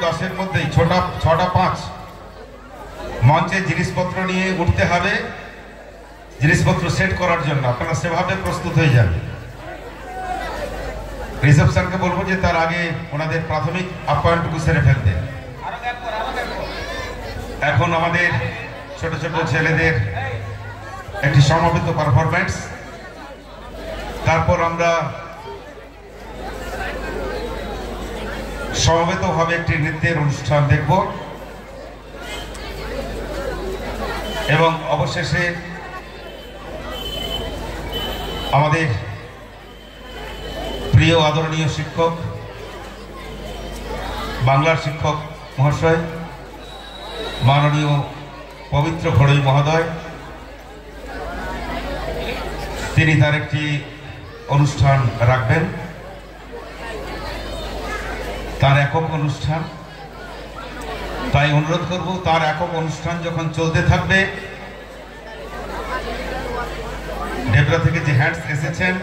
10-এর মধ্যেই 6টা 5 মঞ্চে জিনিসপত্র নিয়ে উঠতে হবে, জিনিসপত্র সেট করার জন্য। আপনারা সেভাবে প্রস্তুত হয়ে যান। রিসেপশনকে বলবো যে তার আগে ওনাদের প্রাথমিক আপ্যায়নটুকু সেরে ফেলতে। এখন আমাদের ছোট ছোট ছেলেদের একটি সমবেত পারফরম্যান্স, তারপর আমরা সমবেতভাবে একটি নৃত্যের অনুষ্ঠান দেখব এবং অবশেষে আমাদের প্রিয় আদরণীয় শিক্ষক, বাংলার শিক্ষক মহাশয় মাননীয় পবিত্র খড়ই মহোদয়, তিনি তার একটি অনুষ্ঠান রাখবেন, তার একক অনুষ্ঠান। তাই অনুরোধ করব, তার একক অনুষ্ঠান যখন চলতে থাকবে, ডেবরা থেকে যে হ্যান্ডস এসেছেন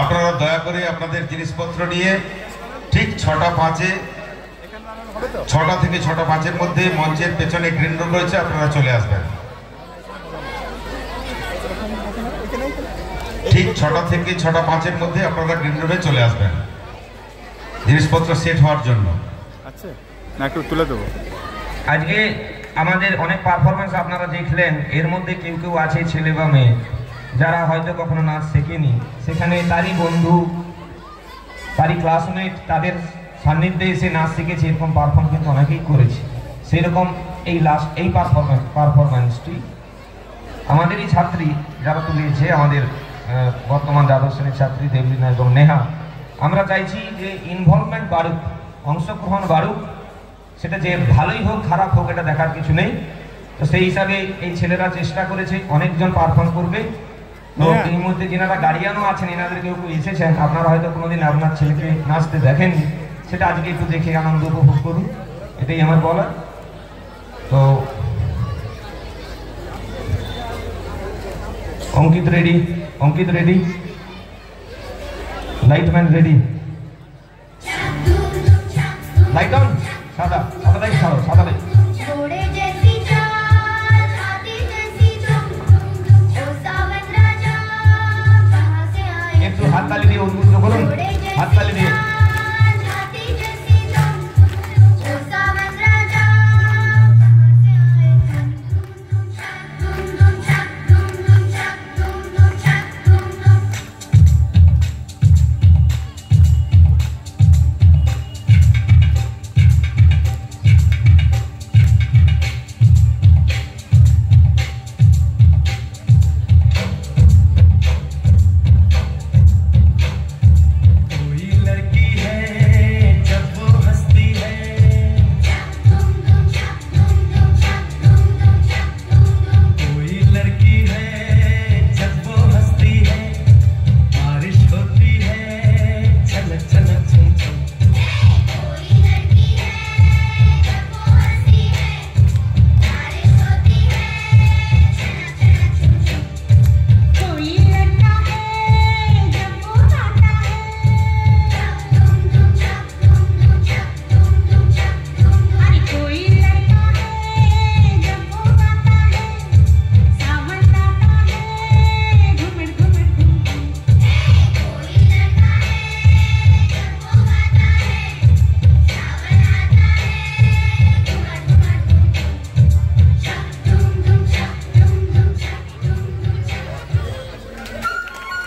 আপনারা দয়া করে আপনাদের জিনিসপত্র নিয়ে ঠিক 6টা থেকে 6টা 5-এর মধ্যে মঞ্চের পেছনে গ্রিন রুম রয়েছে, আপনারা চলে আসবেন। ঠিক 6টা থেকে 6টা 5-এর মধ্যে আপনারা গ্রিন রুমে চলে আসবেন জিনিসপত্র সেট হওয়ার জন্য। আচ্ছা, না একটু তুলে দেবো। আজকে আমাদের অনেক পারফরমেন্স আপনারা দেখলেন, এর মধ্যে কেউ কেউ আছে ছেলে বা মেয়ে যারা হয়তো কখনো নাচ শেখেনি, সেখানে তারই বন্ধু, তারই ক্লাসমেট, তাদের সান্নিধ্যে এসে নাচ শিখেছে, এরকম পারফর্ম কিন্তু অনেকেই করেছে। সেরকম এই পারফরমেন্সটি আমাদেরই ছাত্রী যারা তুলিয়েছে, আমাদের বর্তমান দ্বাদশ শ্রেণীর ছাত্রী দেবলীনা এবং নেহা। আমরা চাইছি যে ইনভলভমেন্ট বাড়ুক, অংশগ্রহণ বাড়ুক, সেটা যে ভালোই হোক খারাপ হোক এটা দেখার কিছু নেই। তো সেই হিসাবে এই ছেলেরা চেষ্টা করেছে, অনেকজন পারফর্ম করবে। তো এই মধ্যে যেনারা গার্ডিয়ানও আছেন, এনাদের কেউ কেউ এসেছেন, আপনারা হয়তো কোনোদিন আপনার ছেলেকে নাচতে দেখেননি, সেটা আজকে একটু দেখে আনন্দ উপভোগ করুন, এটাই আমার বলা। তো Ankit ready, lightman ready, light on, সাদা লাইট ছাড়ো, সাদা লাইট। একটু হাততালি দিয়ে উদ্বুদ্ধ করুন, হাততালি দিয়ে।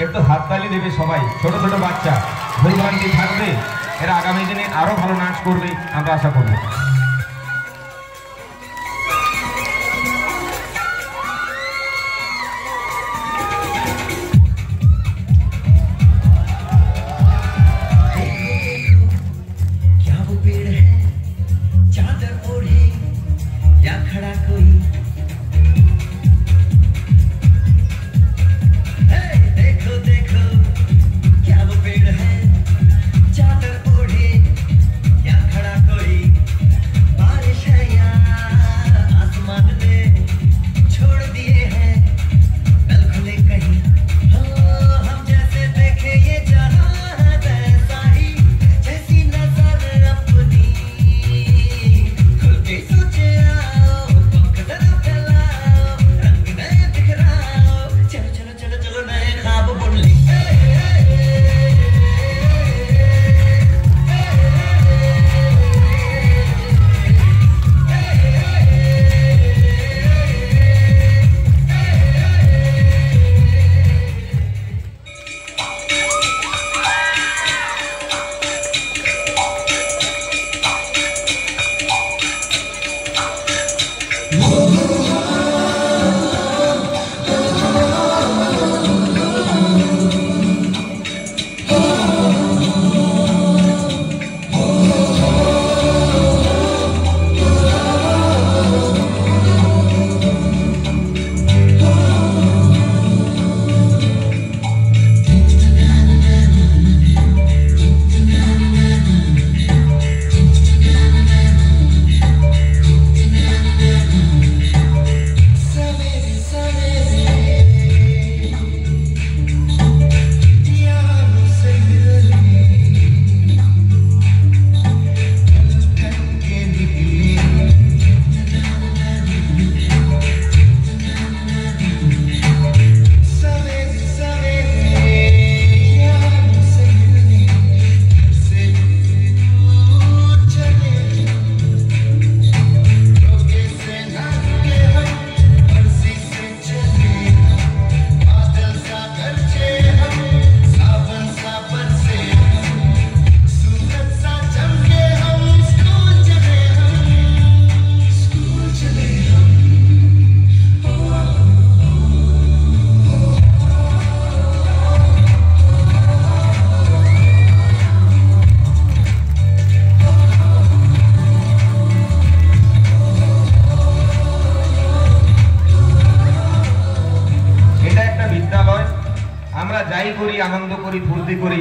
একটু হাততালি দেবে সবাই, ছোট ছোট বাচ্চা, ভুলভ্রান্তি থাকবে, এরা আগামী দিনে আরো ভালো নাচ করবে আমরা আশা করব। আমরা যাই করি আনন্দ করি ফুর্তি করি